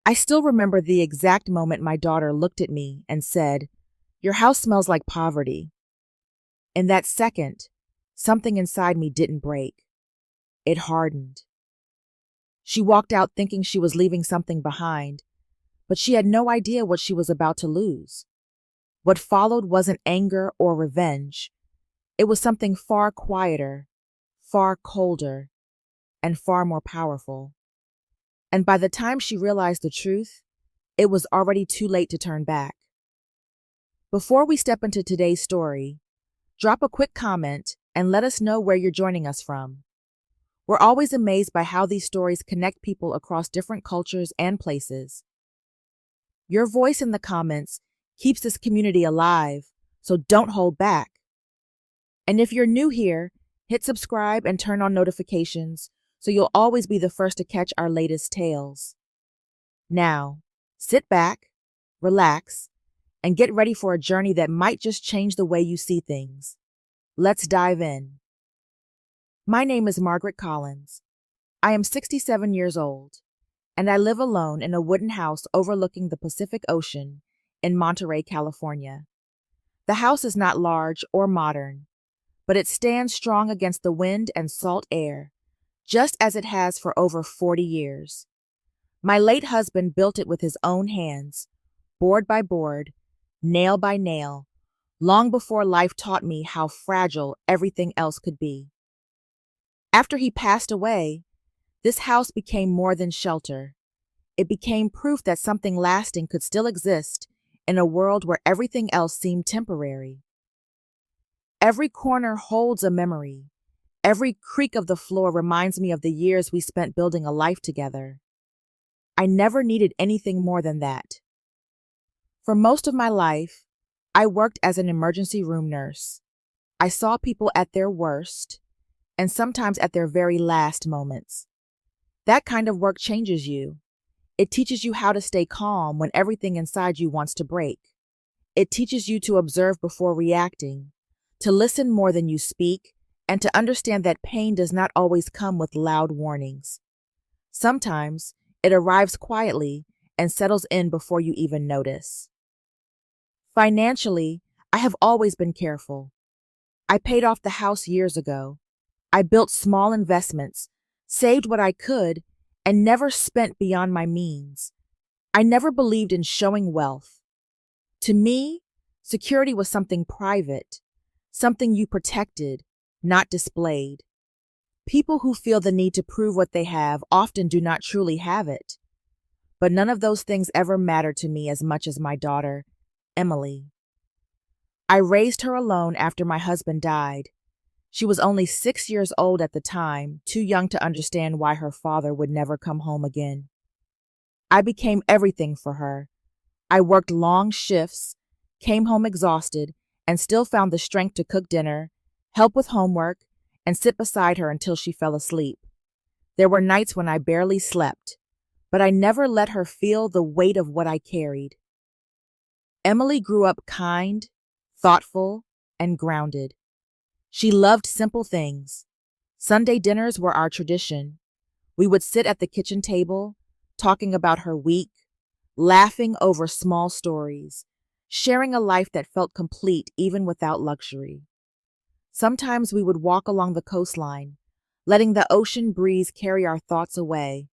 I still remember the exact moment my daughter looked at me and said, "Your house smells like poverty." In that second, something inside me didn't break. It hardened. She walked out thinking she was leaving something behind, but she had no idea what she was about to lose. What followed wasn't anger or revenge. It was something far quieter, far colder, and far more powerful. And by the time she realized the truth, it was already too late to turn back. Before we step into today's story, drop a quick comment and let us know where you're joining us from. We're always amazed by how these stories connect people across different cultures and places. Your voice in the comments keeps this community alive, so don't hold back. And if you're new here, hit subscribe and turn on notifications so you'll always be the first to catch our latest tales. Now, sit back, relax, and get ready for a journey that might just change the way you see things. Let's dive in. My name is Margaret Collins. I am 67 years old, and I live alone in a wooden house overlooking the Pacific Ocean in Monterey, California. The house is not large or modern, but it stands strong against the wind and salt air, just as it has for over 40 years. My late husband built it with his own hands, board by board, nail by nail, long before life taught me how fragile everything else could be. After he passed away, this house became more than shelter. It became proof that something lasting could still exist in a world where everything else seemed temporary. Every corner holds a memory. Every creak of the floor reminds me of the years we spent building a life together. I never needed anything more than that. For most of my life, I worked as an emergency room nurse. I saw people at their worst, and sometimes at their very last moments. That kind of work changes you. It teaches you how to stay calm when everything inside you wants to break. It teaches you to observe before reacting, to listen more than you speak, and to understand that pain does not always come with loud warnings. Sometimes it arrives quietly and settles in before you even notice. Financially, I have always been careful. I paid off the house years ago. I built small investments, saved what I could, and never spent beyond my means. I never believed in showing wealth. To me, security was something private, something you protected, not displayed. People who feel the need to prove what they have often do not truly have it. But none of those things ever mattered to me as much as my daughter, Emily. I raised her alone after my husband died. She was only 6 years old at the time, too young to understand why her father would never come home again. I became everything for her. I worked long shifts, came home exhausted, and still found the strength to cook dinner, help with homework, and sit beside her until she fell asleep. There were nights when I barely slept, but I never let her feel the weight of what I carried. Emily grew up kind, thoughtful, and grounded. She loved simple things. Sunday dinners were our tradition. We would sit at the kitchen table, talking about her week, laughing over small stories, sharing a life that felt complete even without luxury. Sometimes we would walk along the coastline, letting the ocean breeze carry our thoughts away.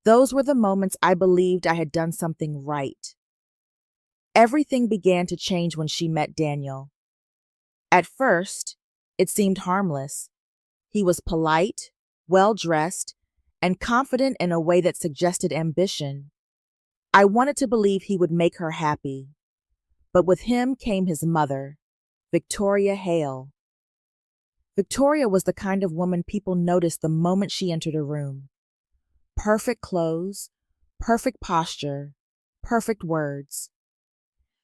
Those were the moments I believed I had done something right. Everything began to change when she met Daniel. At first, it seemed harmless. He was polite, well-dressed, and confident in a way that suggested ambition. I wanted to believe he would make her happy. But with him came his mother, Victoria Hale. Victoria was the kind of woman people noticed the moment she entered a room. Perfect clothes, perfect posture, perfect words.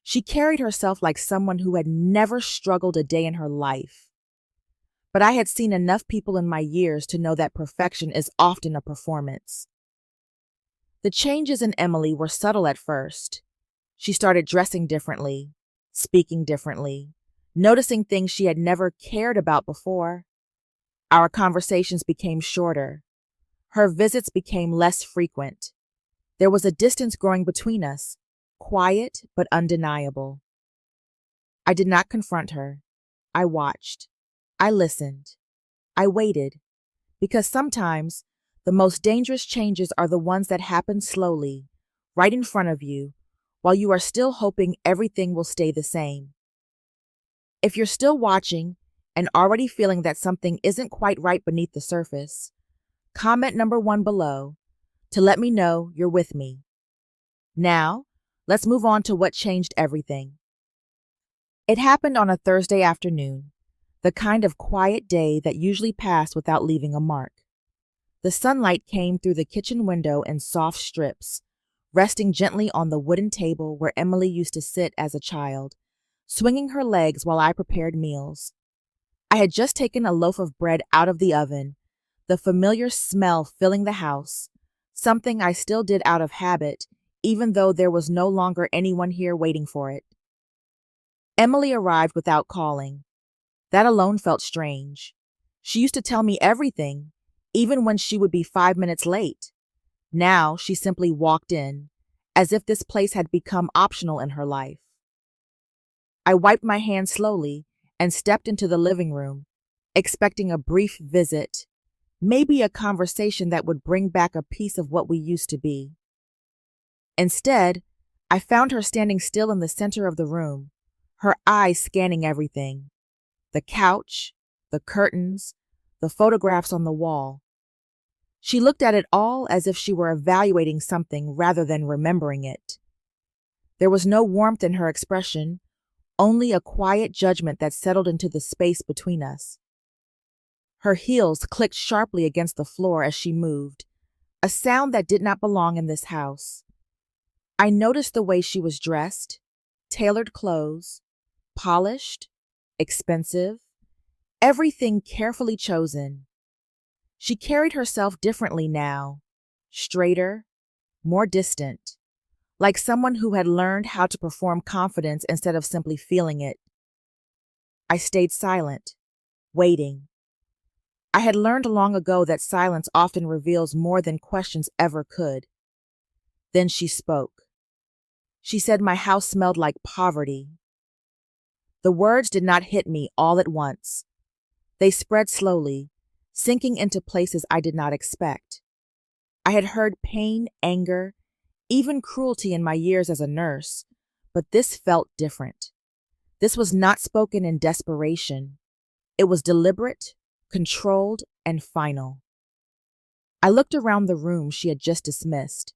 She carried herself like someone who had never struggled a day in her life. But I had seen enough people in my years to know that perfection is often a performance. The changes in Emily were subtle at first. She started dressing differently, speaking differently, noticing things she had never cared about before. Our conversations became shorter. Her visits became less frequent. There was a distance growing between us, quiet but undeniable. I did not confront her. I watched. I listened. I waited, because sometimes the most dangerous changes are the ones that happen slowly, right in front of you, while you are still hoping everything will stay the same. If you're still watching and already feeling that something isn't quite right beneath the surface, comment number 1 below to let me know you're with me. Now, let's move on to what changed everything. It happened on a Thursday afternoon, the kind of quiet day that usually passed without leaving a mark. The sunlight came through the kitchen window in soft strips, resting gently on the wooden table where Emily used to sit as a child, swinging her legs while I prepared meals. I had just taken a loaf of bread out of the oven, the familiar smell filling the house, something I still did out of habit, even though there was no longer anyone here waiting for it. Emily arrived without calling. That alone felt strange. She used to tell me everything, even when she would be 5 minutes late. Now she simply walked in, as if this place had become optional in her life. I wiped my hands slowly and stepped into the living room, expecting a brief visit, maybe a conversation that would bring back a piece of what we used to be. Instead, I found her standing still in the center of the room, her eyes scanning everything. The couch, the curtains, the photographs on the wall. She looked at it all as if she were evaluating something rather than remembering it. There was no warmth in her expression, only a quiet judgment that settled into the space between us. Her heels clicked sharply against the floor as she moved, a sound that did not belong in this house. I noticed the way she was dressed, tailored clothes, polished, expensive, everything carefully chosen. She carried herself differently now, straighter, more distant, like someone who had learned how to perform confidence instead of simply feeling it. I stayed silent, waiting. I had learned long ago that silence often reveals more than questions ever could. Then she spoke. She said my house smelled like poverty. The words did not hit me all at once. They spread slowly, sinking into places I did not expect. I had heard pain, anger, even cruelty in my years as a nurse, but this felt different. This was not spoken in desperation. It was deliberate, controlled, and final. I looked around the room she had just dismissed,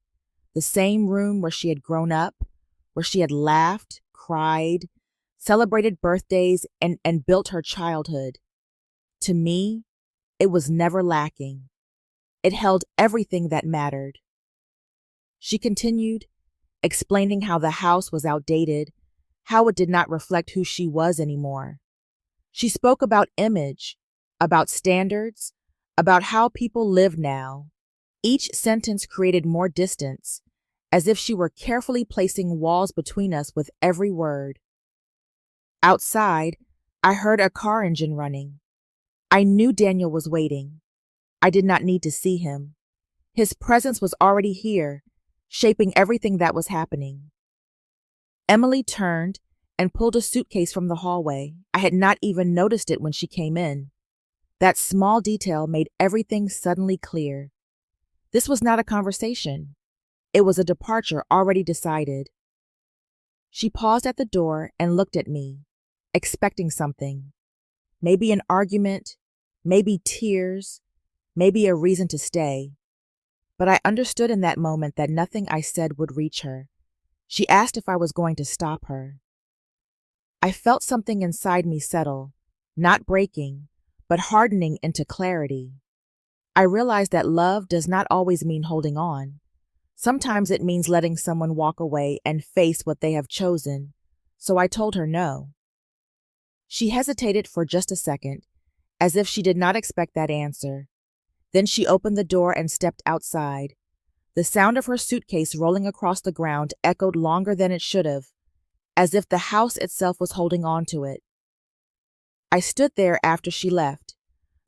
the same room where she had grown up, where she had laughed, cried, celebrated birthdays, and built her childhood. To me, it was never lacking. It held everything that mattered. She continued, explaining how the house was outdated, how it did not reflect who she was anymore. She spoke about image, about standards, about how people live now. Each sentence created more distance, as if she were carefully placing walls between us with every word. Outside, I heard a car engine running. I knew Daniel was waiting. I did not need to see him. His presence was already here, shaping everything that was happening. Emily turned and pulled a suitcase from the hallway. I had not even noticed it when she came in. That small detail made everything suddenly clear. This was not a conversation. It was a departure already decided. She paused at the door and looked at me, expecting something. Maybe an argument, maybe tears, maybe a reason to stay. But I understood in that moment that nothing I said would reach her. She asked if I was going to stop her. I felt something inside me settle, not breaking, but hardening into clarity. I realized that love does not always mean holding on. Sometimes it means letting someone walk away and face what they have chosen, so I told her no. She hesitated for just a second, as if she did not expect that answer. Then she opened the door and stepped outside. The sound of her suitcase rolling across the ground echoed longer than it should have, as if the house itself was holding on to it. I stood there after she left,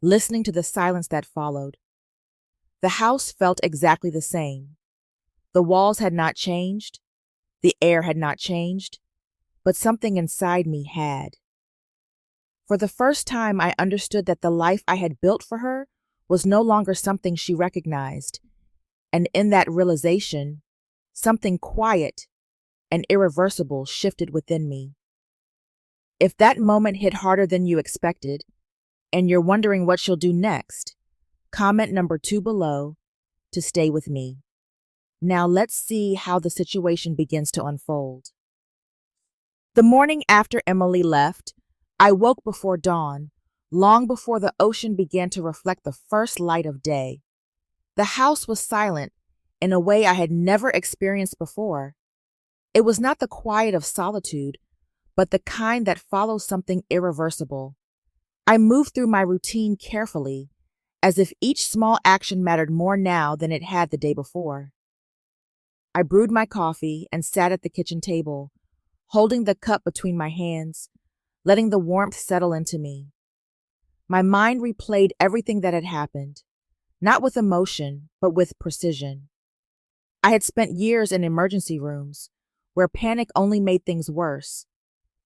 listening to the silence that followed. The house felt exactly the same. The walls had not changed, the air had not changed, but something inside me had. For the first time, I understood that the life I had built for her was no longer something she recognized, and in that realization, something quiet and irreversible shifted within me. If that moment hit harder than you expected, and you're wondering what she'll do next, comment number 2 below to stay with me. Now let's see how the situation begins to unfold. The morning after Emily left, I woke before dawn, long before the ocean began to reflect the first light of day. The house was silent in a way I had never experienced before. It was not the quiet of solitude, but the kind that follows something irreversible. I moved through my routine carefully, as if each small action mattered more now than it had the day before. I brewed my coffee and sat at the kitchen table, holding the cup between my hands, letting the warmth settle into me. My mind replayed everything that had happened, not with emotion, but with precision. I had spent years in emergency rooms, where panic only made things worse.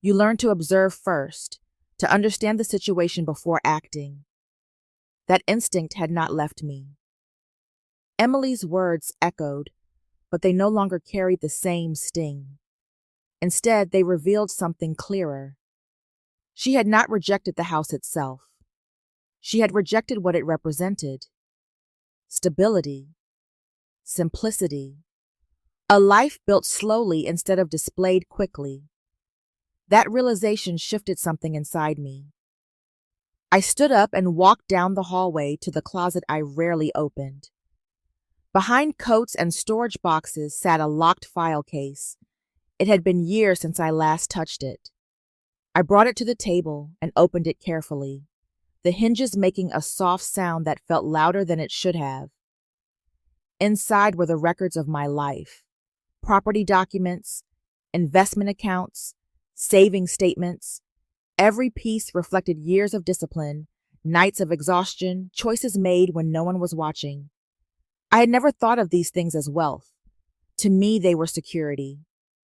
You learn to observe first, to understand the situation before acting. That instinct had not left me. Emily's words echoed, but they no longer carried the same sting. Instead, they revealed something clearer. She had not rejected the house itself. She had rejected what it represented. Stability, simplicity, a life built slowly instead of displayed quickly. That realization shifted something inside me. I stood up and walked down the hallway to the closet I rarely opened. Behind coats and storage boxes sat a locked file case. It had been years since I last touched it. I brought it to the table and opened it carefully, the hinges making a soft sound that felt louder than it should have. Inside were the records of my life: property documents, investment accounts, saving statements. Every piece reflected years of discipline, nights of exhaustion, choices made when no one was watching. I had never thought of these things as wealth. To me, they were security,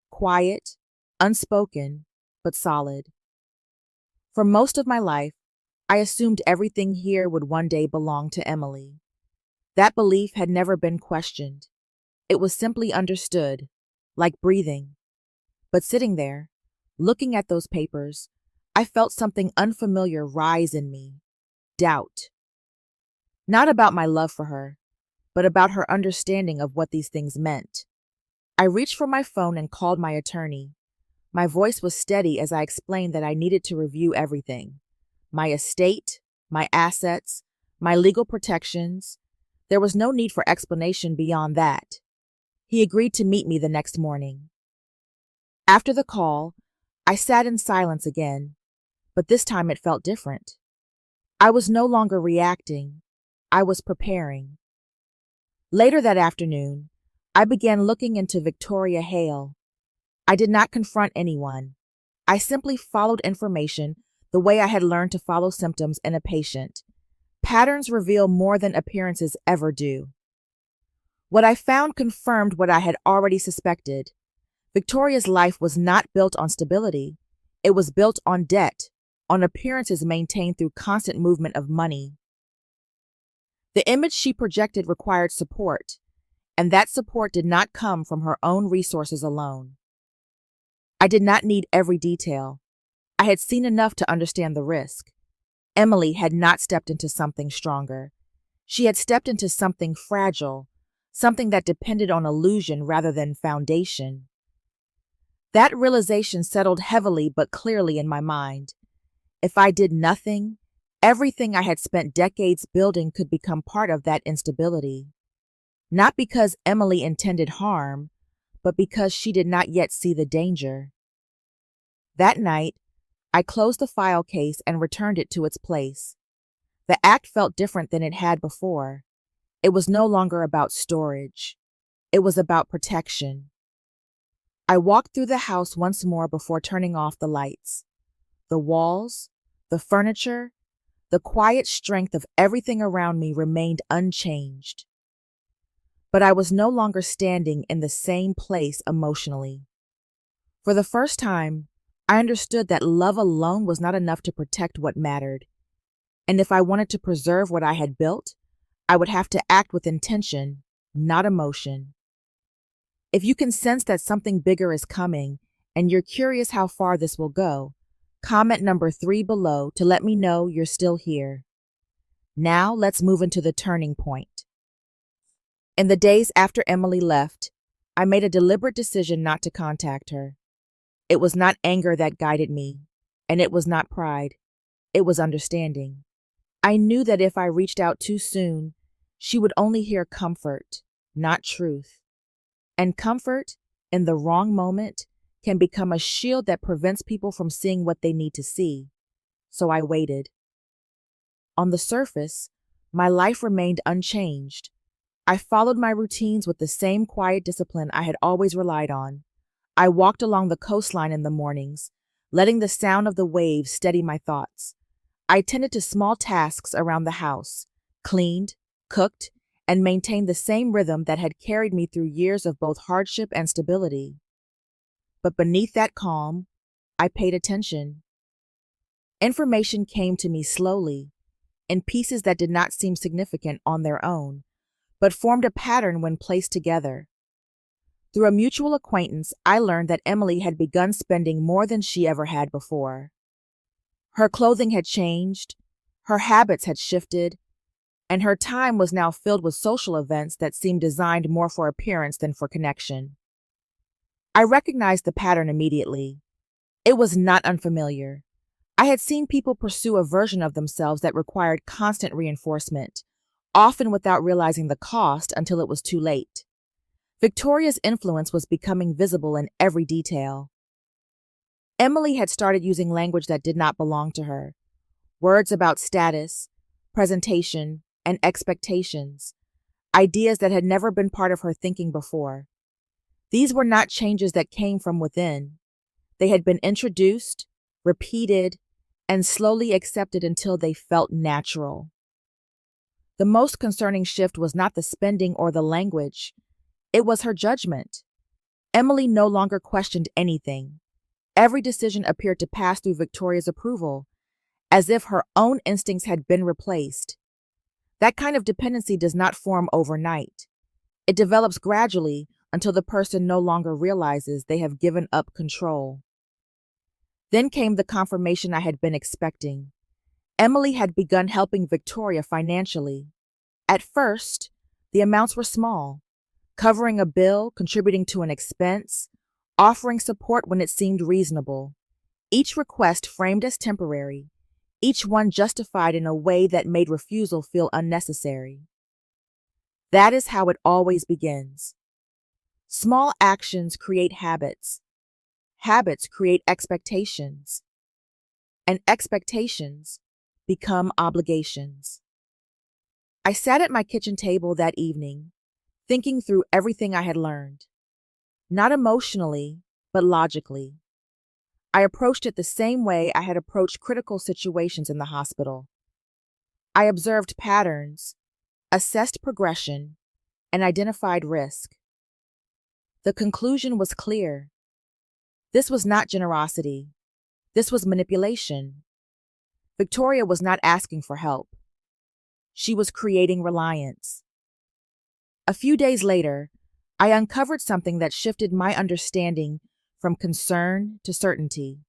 quiet, unspoken, but solid. For most of my life, I assumed everything here would one day belong to Emily. That belief had never been questioned. It was simply understood, like breathing. But sitting there, looking at those papers, I felt something unfamiliar rise in me: doubt. Not about my love for her, but about her understanding of what these things meant. I reached for my phone and called my attorney. My voice was steady as I explained that I needed to review everything: my estate, my assets, my legal protections. There was no need for explanation beyond that. He agreed to meet me the next morning. After the call, I sat in silence again, but this time it felt different. I was no longer reacting. I was preparing. Later that afternoon, I began looking into Victoria Hale. I did not confront anyone. I simply followed information the way I had learned to follow symptoms in a patient. Patterns reveal more than appearances ever do. What I found confirmed what I had already suspected. Victoria's life was not built on stability. It was built on debt, on appearances maintained through constant movement of money. The image she projected required support, and that support did not come from her own resources alone. I did not need every detail. I had seen enough to understand the risk. Emily had not stepped into something stronger. She had stepped into something fragile, something that depended on illusion rather than foundation. That realization settled heavily but clearly in my mind. If I did nothing, everything I had spent decades building could become part of that instability. Not because Emily intended harm, but because she did not yet see the danger. That night, I closed the file case and returned it to its place. The act felt different than it had before. It was no longer about storage. It was about protection. I walked through the house once more before turning off the lights. The walls, the furniture, the quiet strength of everything around me remained unchanged. but I was no longer standing in the same place emotionally. For the first time, I understood that love alone was not enough to protect what mattered, and if I wanted to preserve what I had built, I would have to act with intention, not emotion. If you can sense that something bigger is coming and you're curious how far this will go, comment number 3 below to let me know you're still here. Now let's move into the turning point. In the days after Emily left, I made a deliberate decision not to contact her. It was not anger that guided me, and it was not pride. It was understanding. I knew that if I reached out too soon, she would only hear comfort, not truth. And comfort, in the wrong moment, can become a shield that prevents people from seeing what they need to see. So I waited. On the surface, my life remained unchanged. I followed my routines with the same quiet discipline I had always relied on. I walked along the coastline in the mornings, letting the sound of the waves steady my thoughts. I tended to small tasks around the house, cleaned, cooked, and maintained the same rhythm that had carried me through years of both hardship and stability. But beneath that calm, I paid attention. Information came to me slowly, in pieces that did not seem significant on their own, but formed a pattern when placed together. Through a mutual acquaintance, I learned that Emily had begun spending more than she ever had before. Her clothing had changed, her habits had shifted, and her time was now filled with social events that seemed designed more for appearance than for connection. I recognized the pattern immediately. It was not unfamiliar. I had seen people pursue a version of themselves that required constant reinforcement, often without realizing the cost until it was too late. Victoria's influence was becoming visible in every detail. Emily had started using language that did not belong to her. Words about status, presentation, and expectations. Ideas that had never been part of her thinking before. These were not changes that came from within. They had been introduced, repeated, and slowly accepted until they felt natural. The most concerning shift was not the spending or the language. It was her judgment. Emily no longer questioned anything. Every decision appeared to pass through Victoria's approval, as if her own instincts had been replaced. That kind of dependency does not form overnight. It develops gradually until the person no longer realizes they have given up control. Then came the confirmation I had been expecting. Emily had begun helping Victoria financially. At first, the amounts were small, covering a bill, contributing to an expense, offering support when it seemed reasonable. Each request framed as temporary, each one justified in a way that made refusal feel unnecessary. That is how it always begins. Small actions create habits. Habits create expectations. And expectations become obligations. I sat at my kitchen table that evening, thinking through everything I had learned. Not emotionally, but logically. I approached it the same way I had approached critical situations in the hospital. I observed patterns, assessed progression, and identified risk. The conclusion was clear. This was not generosity. This was manipulation. Victoria was not asking for help. She was creating reliance. A few days later, I uncovered something that shifted my understanding from concern to certainty.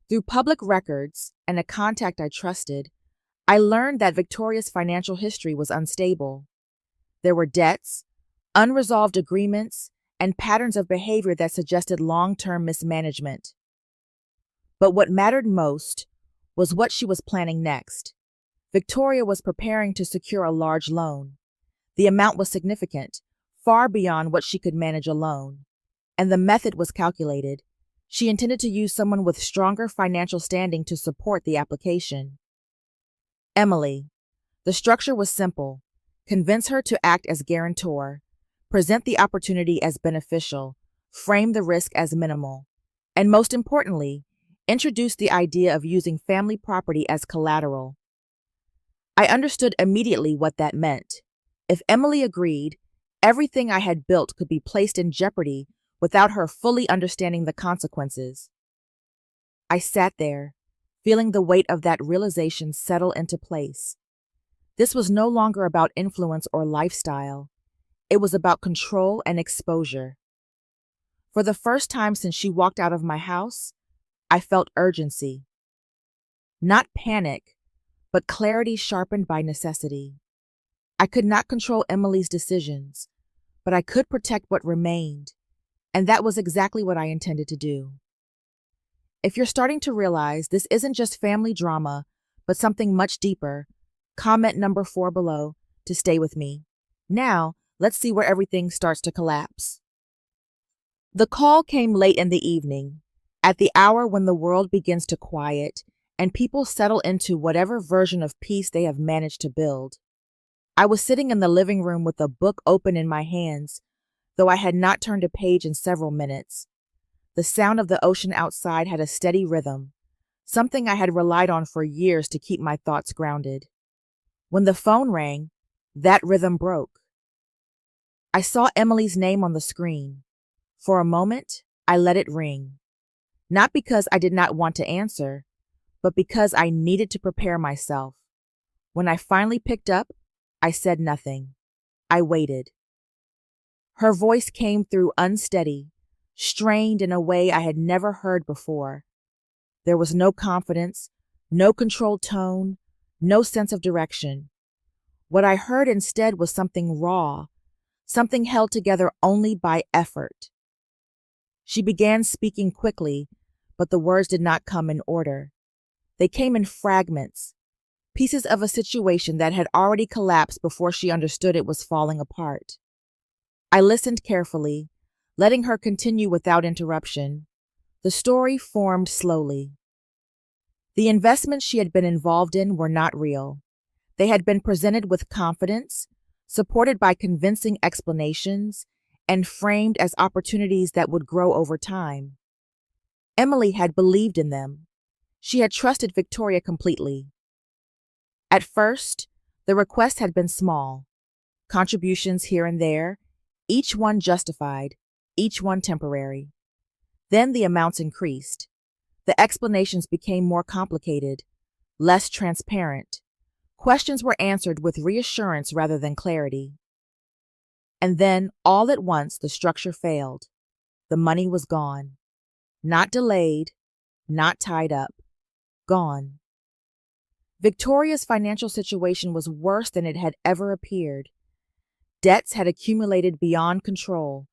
Through public records and a contact I trusted, I learned that Victoria's financial history was unstable. There were debts, unresolved agreements, and patterns of behavior that suggested long-term mismanagement. But what mattered most was what she was planning next. Victoria was preparing to secure a large loan. The amount was significant, far beyond what she could manage alone. And the method was calculated. She intended to use someone with stronger financial standing to support the application. Emily. The structure was simple. Convince her to act as guarantor, present the opportunity as beneficial, frame the risk as minimal, and most importantly, introduce the idea of using family property as collateral. I understood immediately what that meant. If Emily agreed, Everything I had built could be placed in jeopardy without her fully understanding the consequences. I sat there, feeling the weight of that realization settle into place. This was no longer about influence or lifestyle. It was about control and exposure. For the first time since she walked out of my house, I felt urgency. Not panic, but clarity sharpened by necessity. I could not control Emily's decisions, but I could protect what remained, and that was exactly what I intended to do. If you're starting to realize this isn't just family drama, but something much deeper, comment number 4 below to stay with me. Now, let's see where everything starts to collapse. The call came late in the evening, at the hour when the world begins to quiet and people settle into whatever version of peace they have managed to build. I was sitting in the living room with a book open in my hands, though I had not turned a page in several minutes. The sound of the ocean outside had a steady rhythm, something I had relied on for years to keep my thoughts grounded. When the phone rang, that rhythm broke. I saw Emily's name on the screen. For a moment, I let it ring. Not because I did not want to answer, but because I needed to prepare myself. When I finally picked up, I said nothing. I waited. Her voice came through unsteady, strained in a way I had never heard before. There was no confidence, no controlled tone, no sense of direction. What I heard instead was something raw, something held together only by effort. She began speaking quickly, but the words did not come in order. They came in fragments, pieces of a situation that had already collapsed before she understood it was falling apart. I listened carefully, letting her continue without interruption. The story formed slowly. The investments she had been involved in were not real. They had been presented with confidence, supported by convincing explanations, and framed as opportunities that would grow over time. Emily had believed in them. She had trusted Victoria completely. At first, the requests had been small, contributions here and there, each one justified, each one temporary. Then the amounts increased. The explanations became more complicated, less transparent. Questions were answered with reassurance rather than clarity. And then, all at once, the structure failed. The money was gone. Not delayed, not tied up. Gone. Victoria's financial situation was worse than it had ever appeared. Debts had accumulated beyond control,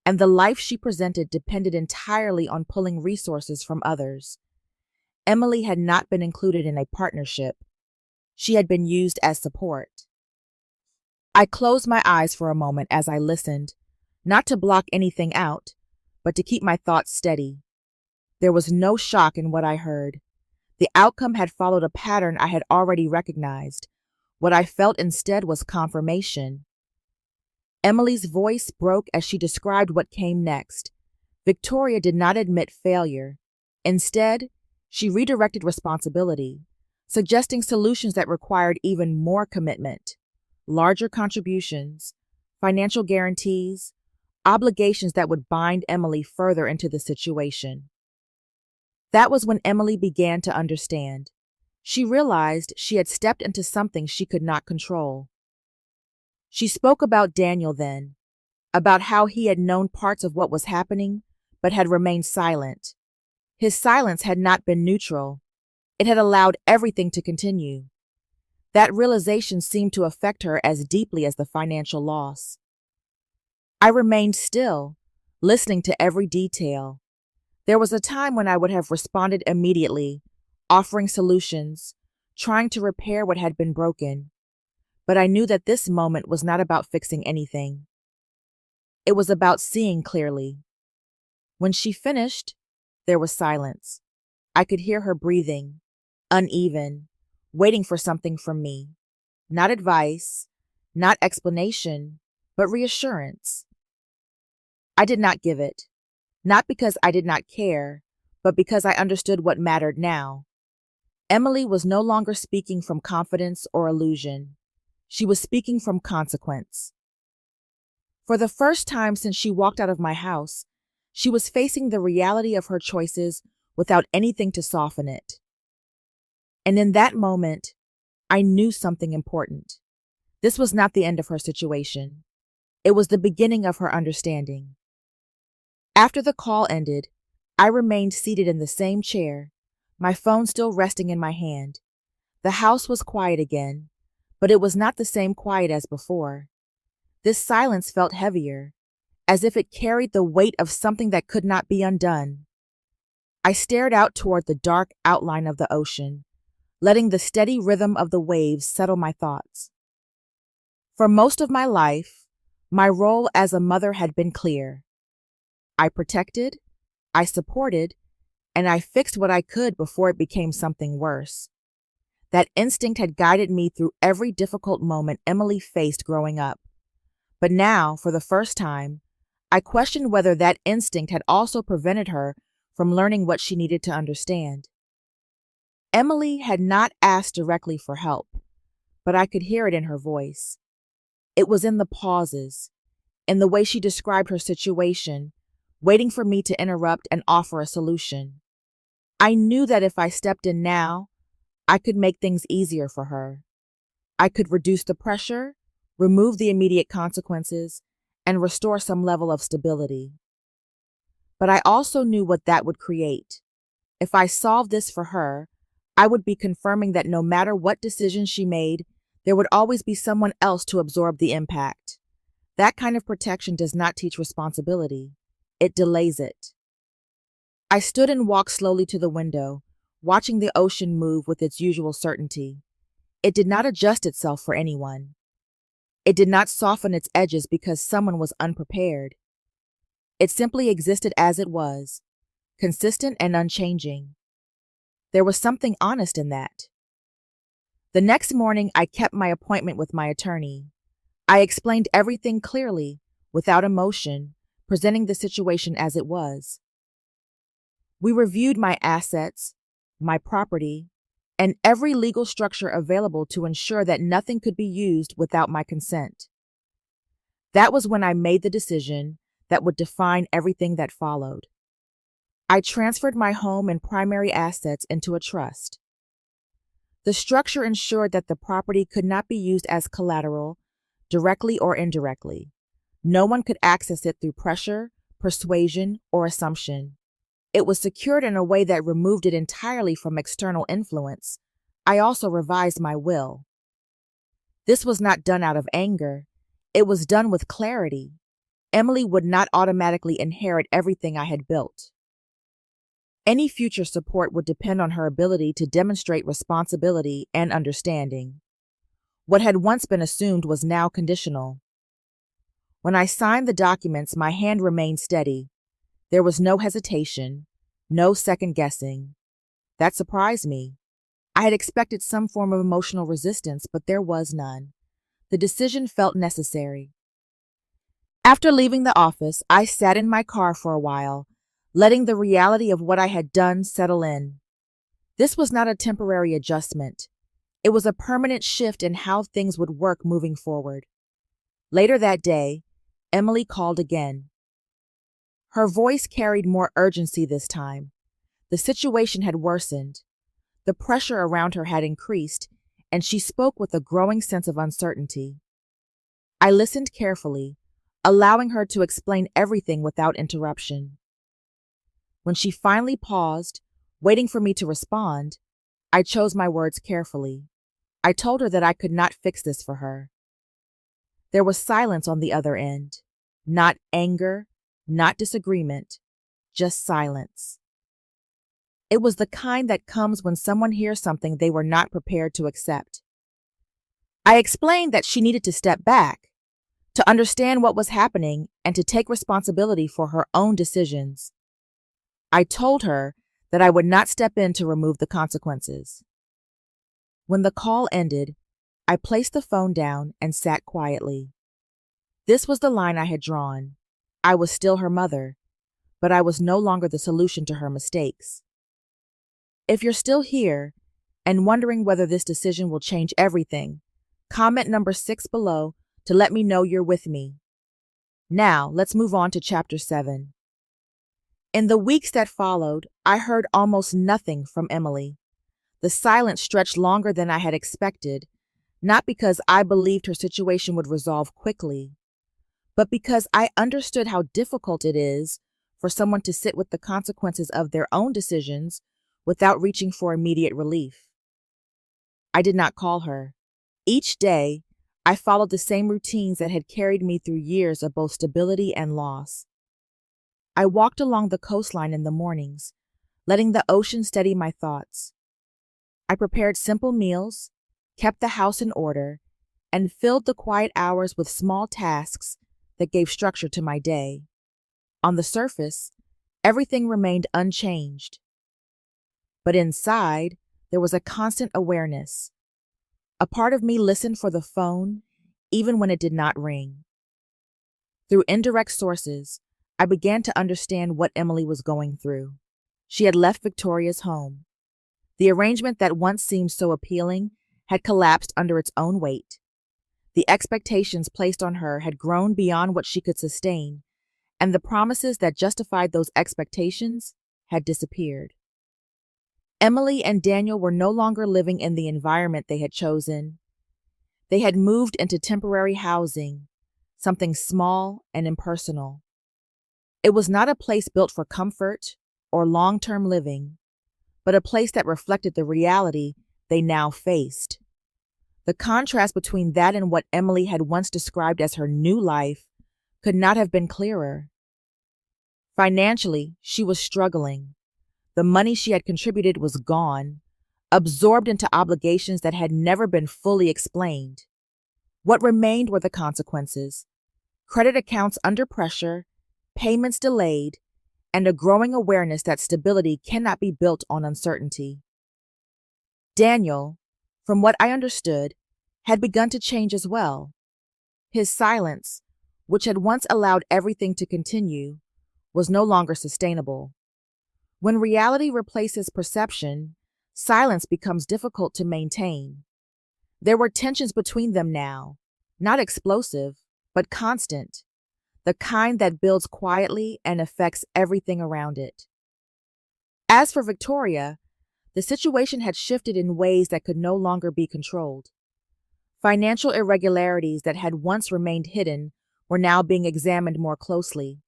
and the life she presented depended entirely on pulling resources from others. Emily had not been included in a partnership. She had been used as support. I closed my eyes for a moment as I listened, not to block anything out, but to keep my thoughts steady. There was no shock in what I heard. The outcome had followed a pattern I had already recognized. What I felt instead was confirmation. Emily's voice broke as she described what came next. Victoria did not admit failure. Instead, she redirected responsibility, suggesting solutions that required even more commitment, larger contributions, financial guarantees, obligations that would bind Emily further into the situation. That was when Emily began to understand. She realized she had stepped into something she could not control. She spoke about Daniel then, about how he had known parts of what was happening, but had remained silent. His silence had not been neutral. It had allowed everything to continue. That realization seemed to affect her as deeply as the financial loss. I remained still, listening to every detail. There was a time when I would have responded immediately, offering solutions, trying to repair what had been broken. But I knew that this moment was not about fixing anything. It was about seeing clearly. When she finished, there was silence. I could hear her breathing, uneven, waiting for something from me. Not advice, not explanation, but reassurance. I did not give it. Not because I did not care, but because I understood what mattered now. Emily was no longer speaking from confidence or illusion. She was speaking from consequence. For the first time since she walked out of my house, she was facing the reality of her choices without anything to soften it. And in that moment, I knew something important. This was not the end of her situation. It was the beginning of her understanding. After the call ended, I remained seated in the same chair, my phone still resting in my hand. The house was quiet again, but it was not the same quiet as before. This silence felt heavier, as if it carried the weight of something that could not be undone. I stared out toward the dark outline of the ocean, letting the steady rhythm of the waves settle my thoughts. For most of my life, my role as a mother had been clear. I protected, I supported, and I fixed what I could before it became something worse. That instinct had guided me through every difficult moment Emily faced growing up. But now, for the first time, I questioned whether that instinct had also prevented her from learning what she needed to understand. Emily had not asked directly for help, but I could hear it in her voice. It was in the pauses, in the way she described her situation, waiting for me to interrupt and offer a solution. I knew that if I stepped in now, I could make things easier for her. I could reduce the pressure, remove the immediate consequences, and restore some level of stability. But I also knew what that would create. If I solved this for her, I would be confirming that no matter what decision she made, there would always be someone else to absorb the impact. That kind of protection does not teach responsibility. It delays it. I stood and walked slowly to the window, watching the ocean move with its usual certainty. It did not adjust itself for anyone. It did not soften its edges because someone was unprepared. It simply existed as it was, consistent and unchanging. There was something honest in that. The next morning, I kept my appointment with my attorney. I explained everything clearly, without emotion, presenting the situation as it was. We reviewed my assets, my property, and every legal structure available to ensure that nothing could be used without my consent. That was when I made the decision that would define everything that followed. I transferred my home and primary assets into a trust. The structure ensured that the property could not be used as collateral, directly or indirectly. No one could access it through pressure, persuasion, or assumption. It was secured in a way that removed it entirely from external influence. I also revised my will. This was not done out of anger. It was done with clarity. Emily would not automatically inherit everything I had built. Any future support would depend on her ability to demonstrate responsibility and understanding. What had once been assumed was now conditional. When I signed the documents, my hand remained steady. There was no hesitation, no second guessing. That surprised me. I had expected some form of emotional resistance, but there was none. The decision felt necessary. After leaving the office, I sat in my car for a while, letting the reality of what I had done settle in. This was not a temporary adjustment. It was a permanent shift in how things would work moving forward. Later that day, Emily called again. Her voice carried more urgency this time. The situation had worsened. The pressure around her had increased, and she spoke with a growing sense of uncertainty. I listened carefully, allowing her to explain everything without interruption. When she finally paused, waiting for me to respond, I chose my words carefully. I told her that I could not fix this for her. There was silence on the other end. Not anger, not disagreement, just silence. It was the kind that comes when someone hears something they were not prepared to accept. I explained that she needed to step back, to understand what was happening, and to take responsibility for her own decisions. I told her that I would not step in to remove the consequences. When the call ended, I placed the phone down and sat quietly. This was the line I had drawn. I was still her mother, but I was no longer the solution to her mistakes. If you're still here and wondering whether this decision will change everything, comment number 6 below to let me know you're with me. Now, let's move on to Chapter 7. In the weeks that followed, I heard almost nothing from Emily. The silence stretched longer than I had expected, not because I believed her situation would resolve quickly, but because I understood how difficult it is for someone to sit with the consequences of their own decisions without reaching for immediate relief. I did not call her. Each day, I followed the same routines that had carried me through years of both stability and loss. I walked along the coastline in the mornings, letting the ocean steady my thoughts. I prepared simple meals, kept the house in order, and filled the quiet hours with small tasks that gave structure to my day. On the surface, everything remained unchanged. But inside, there was a constant awareness. A part of me listened for the phone, even when it did not ring. Through indirect sources, I began to understand what Emily was going through. She had left Victoria's home. The arrangement that once seemed so appealing had collapsed under its own weight. The expectations placed on her had grown beyond what she could sustain, and the promises that justified those expectations had disappeared. Emily and Daniel were no longer living in the environment they had chosen. They had moved into temporary housing, something small and impersonal. It was not a place built for comfort or long-term living, but a place that reflected the reality they now faced. The contrast between that and what Emily had once described as her new life could not have been clearer. Financially, she was struggling. The money she had contributed was gone, absorbed into obligations that had never been fully explained. What remained were the consequences: credit accounts under pressure, payments delayed, and a growing awareness that stability cannot be built on uncertainty. Daniel, from what I understood, had begun to change as well. His silence, which had once allowed everything to continue, was no longer sustainable. When reality replaces perception, silence becomes difficult to maintain. There were tensions between them now, not explosive, but constant, the kind that builds quietly and affects everything around it. As for Victoria, the situation had shifted in ways that could no longer be controlled. Financial irregularities that had once remained hidden were now being examined more closely.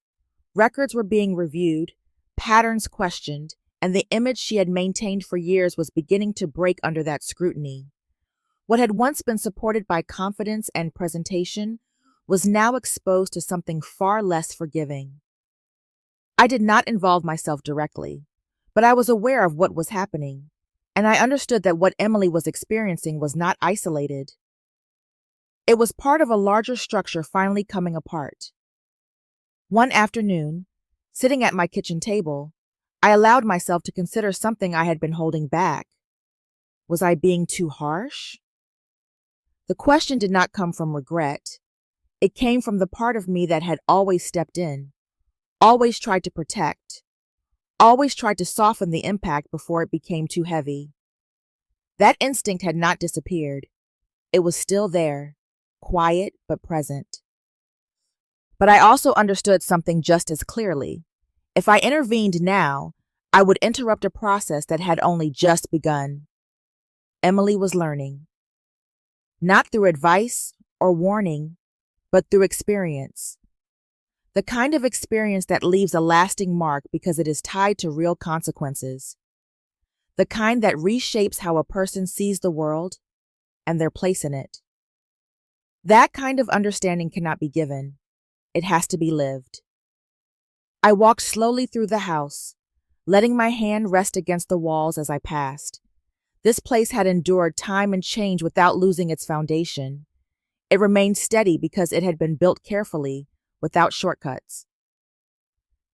Records were being reviewed, patterns questioned, and the image she had maintained for years was beginning to break under that scrutiny. What had once been supported by confidence and presentation was now exposed to something far less forgiving. I did not involve myself directly, but I was aware of what was happening, and I understood that what Emily was experiencing was not isolated. It was part of a larger structure finally coming apart. One afternoon, sitting at my kitchen table, I allowed myself to consider something I had been holding back. Was I being too harsh? The question did not come from regret. It came from the part of me that had always stepped in, always tried to protect, always tried to soften the impact before it became too heavy. That instinct had not disappeared. It was still there, quiet but present. But I also understood something just as clearly. If I intervened now, I would interrupt a process that had only just begun. Emily was learning. Not through advice or warning, but through experience. The kind of experience that leaves a lasting mark because it is tied to real consequences. The kind that reshapes how a person sees the world and their place in it. That kind of understanding cannot be given. It has to be lived. I walked slowly through the house, letting my hand rest against the walls as I passed. This place had endured time and change without losing its foundation. It remained steady because it had been built carefully, without shortcuts.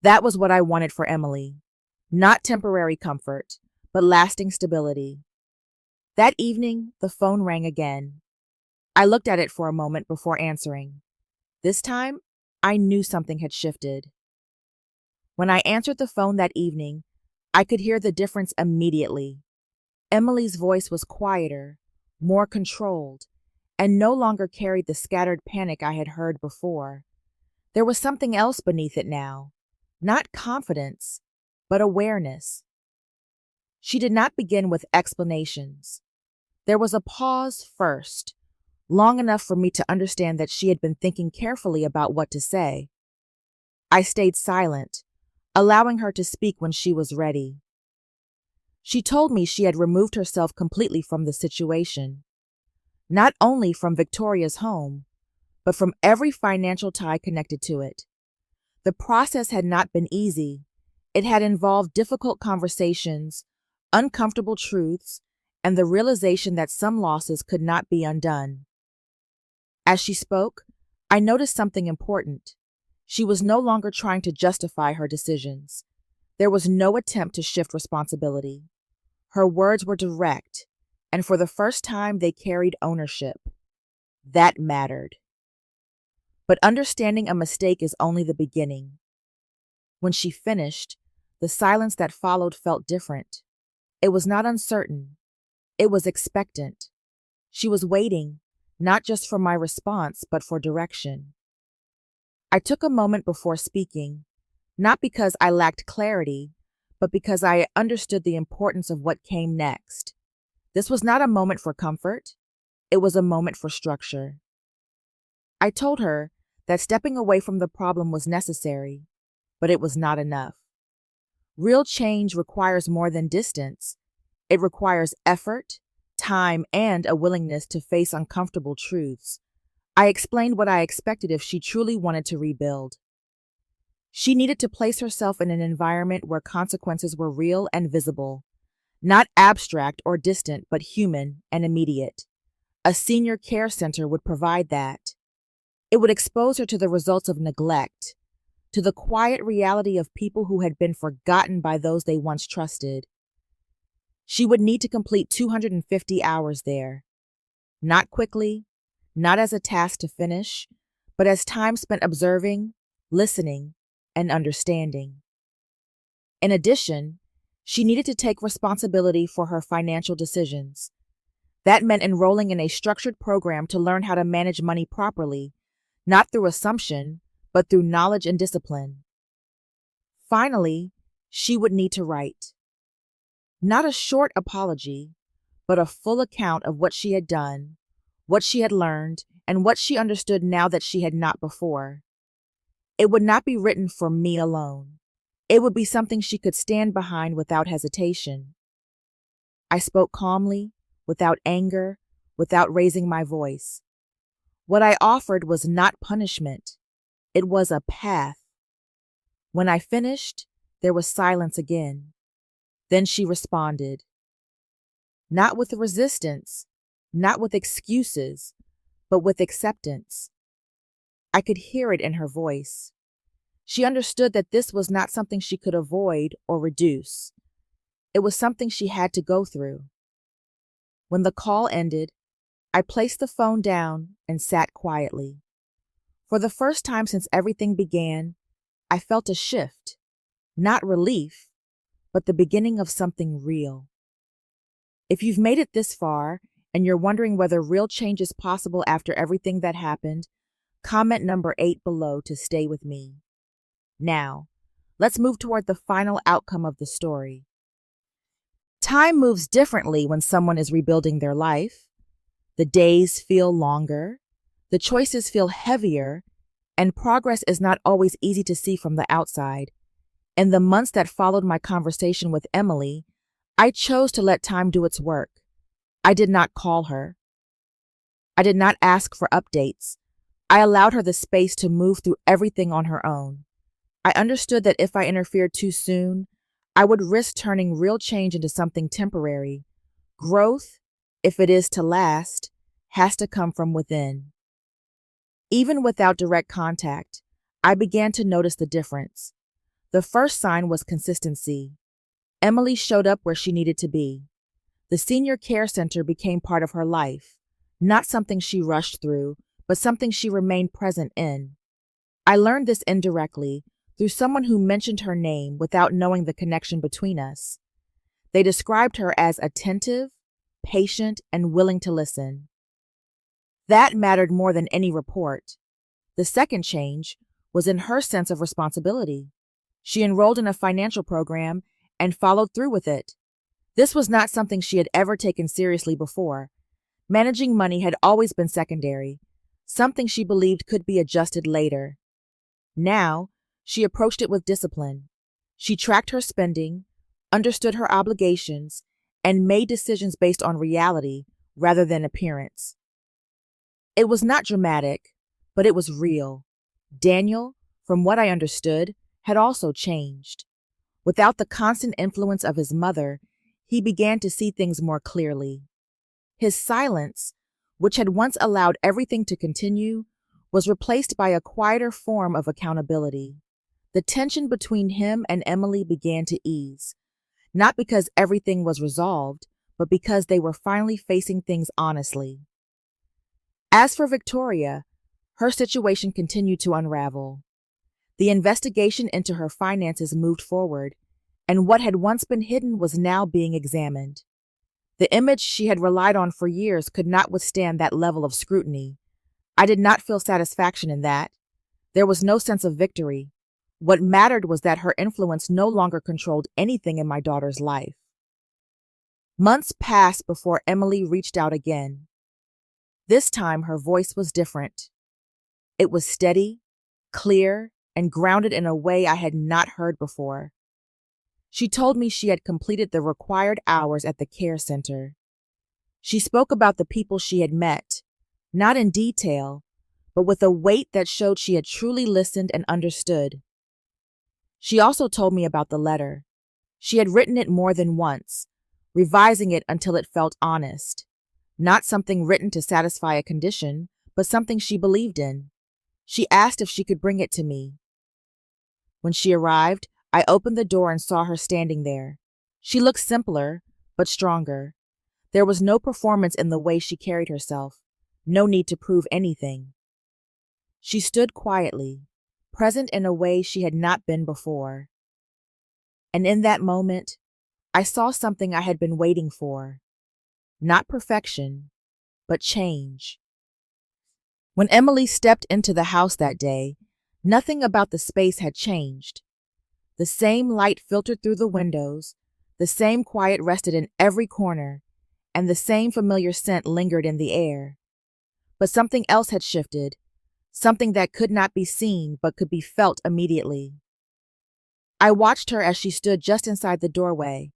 That was what I wanted for Emily. Not temporary comfort, but lasting stability. That evening, the phone rang again. I looked at it for a moment before answering. This time, I knew something had shifted. When I answered the phone that evening, I could hear the difference immediately. Emily's voice was quieter, more controlled, and no longer carried the scattered panic I had heard before. There was something else beneath it now. Not confidence, but awareness. She did not begin with explanations. There was a pause first, long enough for me to understand that she had been thinking carefully about what to say. I stayed silent, allowing her to speak when she was ready. She told me she had removed herself completely from the situation, not only from Victoria's home, but from every financial tie connected to it. The process had not been easy. It had involved difficult conversations, uncomfortable truths, and the realization that some losses could not be undone. As she spoke, I noticed something important. She was no longer trying to justify her decisions. There was no attempt to shift responsibility. Her words were direct, and for the first time they carried ownership. That mattered. But understanding a mistake is only the beginning. When she finished, the silence that followed felt different. It was not uncertain. It was expectant. She was waiting, not just for my response, but for direction. I took a moment before speaking, not because I lacked clarity, but because I understood the importance of what came next. This was not a moment for comfort. It was a moment for structure. I told her that stepping away from the problem was necessary, but it was not enough. Real change requires more than distance. It requires effort, time, and a willingness to face uncomfortable truths. I explained what I expected if she truly wanted to rebuild. She needed to place herself in an environment where consequences were real and visible, not abstract or distant, but human and immediate. A senior care center would provide that. It would expose her to the results of neglect, to the quiet reality of people who had been forgotten by those they once trusted. She would need to complete 250 hours there. Not quickly, not as a task to finish, but as time spent observing, listening, and understanding. In addition, she needed to take responsibility for her financial decisions. That meant enrolling in a structured program to learn how to manage money properly, not through assumption, but through knowledge and discipline. Finally, she would need to write. Not a short apology, but a full account of what she had done, what she had learned, and what she understood now that she had not before. It would not be written for me alone. It would be something she could stand behind without hesitation. I spoke calmly, without anger, without raising my voice. What I offered was not punishment. It was a path. When I finished, there was silence again. Then she responded. Not with resistance, not with excuses, but with acceptance. I could hear it in her voice. She understood that this was not something she could avoid or reduce. It was something she had to go through. When the call ended, I placed the phone down and sat quietly. For the first time since everything began, I felt a shift, not relief, but the beginning of something real. If you've made it this far and you're wondering whether real change is possible after everything that happened, comment number 8 below to stay with me. Now, let's move toward the final outcome of the story. Time moves differently when someone is rebuilding their life. The days feel longer, the choices feel heavier, and progress is not always easy to see from the outside. In the months that followed my conversation with Emily, I chose to let time do its work. I did not call her. I did not ask for updates. I allowed her the space to move through everything on her own. I understood that if I interfered too soon, I would risk turning real change into something temporary. Growth, if it is to last, has to come from within. Even without direct contact, I began to notice the difference. The first sign was consistency. Emily showed up where she needed to be. The senior care center became part of her life, not something she rushed through, but something she remained present in. I learned this indirectly through someone who mentioned her name without knowing the connection between us. They described her as attentive, patient, and willing to listen. That mattered more than any report. The second change, was in her sense of responsibility. She enrolled in a financial program and followed through with it. This was not something she had ever taken seriously before. Managing money had always been secondary, something she believed could be adjusted later. Now, she approached it with discipline. She tracked her spending, understood her obligations, and made decisions based on reality rather than appearance. It was not dramatic, but it was real. Daniel, from what I understood, had also changed. Without the constant influence of his mother, he began to see things more clearly. His silence, which had once allowed everything to continue, was replaced by a quieter form of accountability. The tension between him and Emily began to ease, not because everything was resolved, but because they were finally facing things honestly. As for Victoria, her situation continued to unravel. The investigation into her finances moved forward, and what had once been hidden was now being examined. The image she had relied on for years could not withstand that level of scrutiny. I did not feel satisfaction in that. There was no sense of victory. What mattered was that her influence no longer controlled anything in my daughter's life. Months passed before Emily reached out again. This time her voice was different. It was steady, clear, and grounded in a way I had not heard before. She told me she had completed the required hours at the care center. She spoke about the people she had met, not in detail, but with a weight that showed she had truly listened and understood. She also told me about the letter. She had written it more than once, revising it until it felt honest. Not something written to satisfy a condition, but something she believed in. She asked if she could bring it to me. When she arrived, I opened the door and saw her standing there. She looked simpler, but stronger. There was no performance in the way she carried herself, no need to prove anything. She stood quietly, present in a way she had not been before. And in that moment, I saw something I had been waiting for. Not perfection, but change. When Emily stepped into the house that day, nothing about the space had changed. The same light filtered through the windows, the same quiet rested in every corner, and the same familiar scent lingered in the air. But something else had shifted, something that could not be seen but could be felt immediately. I watched her as she stood just inside the doorway.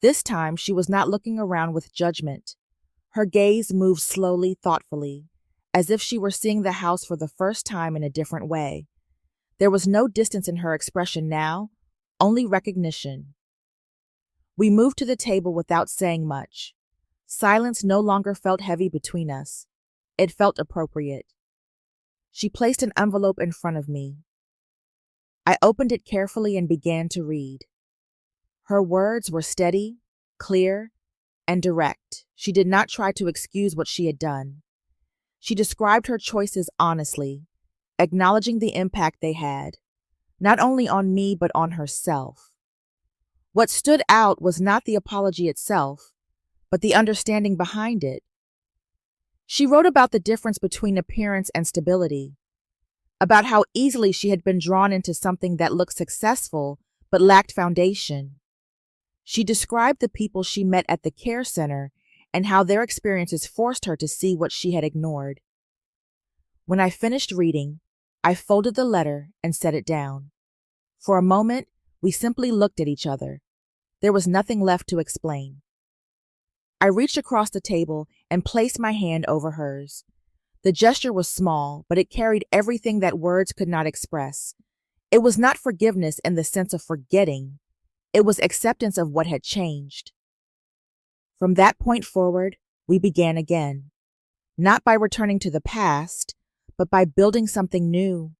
This time she was not looking around with judgment. Her gaze moved slowly, thoughtfully, as if she were seeing the house for the first time in a different way. There was no distance in her expression now, only recognition. We moved to the table without saying much. Silence no longer felt heavy between us. It felt appropriate. She placed an envelope in front of me. I opened it carefully and began to read. Her words were steady, clear, and direct. She did not try to excuse what she had done. She described her choices honestly, acknowledging the impact they had, not only on me but on herself. What stood out was not the apology itself, but the understanding behind it. She wrote about the difference between appearance and stability, about how easily she had been drawn into something that looked successful but lacked foundation. She described the people she met at the care center and how their experiences forced her to see what she had ignored. When I finished reading, I folded the letter and set it down. For a moment, we simply looked at each other. There was nothing left to explain. I reached across the table and placed my hand over hers. The gesture was small, but it carried everything that words could not express. It was not forgiveness in the sense of forgetting. It was acceptance of what had changed. From that point forward, we began again. Not by returning to the past, but by building something new.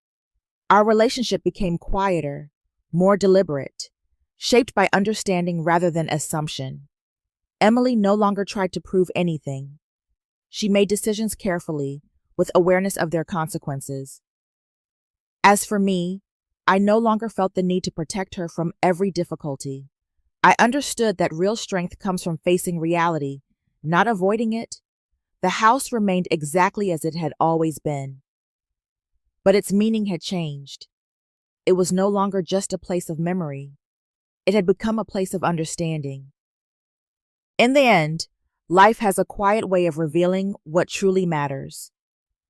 Our relationship became quieter, more deliberate, shaped by understanding rather than assumption. Emily no longer tried to prove anything. She made decisions carefully, with awareness of their consequences. As for me, I no longer felt the need to protect her from every difficulty. I understood that real strength comes from facing reality, not avoiding it. The house remained exactly as it had always been. But its meaning had changed. It was no longer just a place of memory. It had become a place of understanding. In the end, life has a quiet way of revealing what truly matters,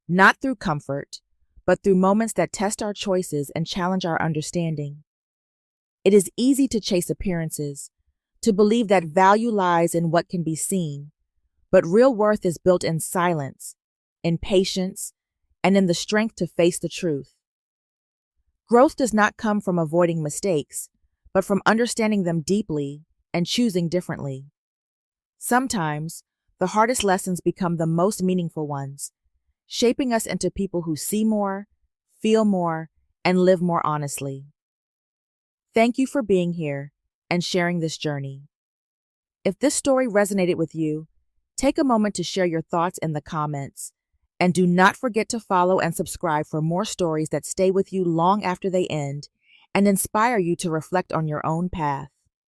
not through comfort, but through moments that test our choices and challenge our understanding. It is easy to chase appearances, to believe that value lies in what can be seen, but real worth is built in silence, in patience, and in the strength to face the truth. Growth does not come from avoiding mistakes, but from understanding them deeply and choosing differently. Sometimes, the hardest lessons become the most meaningful ones, shaping us into people who see more, feel more, and live more honestly. Thank you for being here and sharing this journey. If this story resonated with you, take a moment to share your thoughts in the comments. And do not forget to follow and subscribe for more stories that stay with you long after they end and inspire you to reflect on your own path.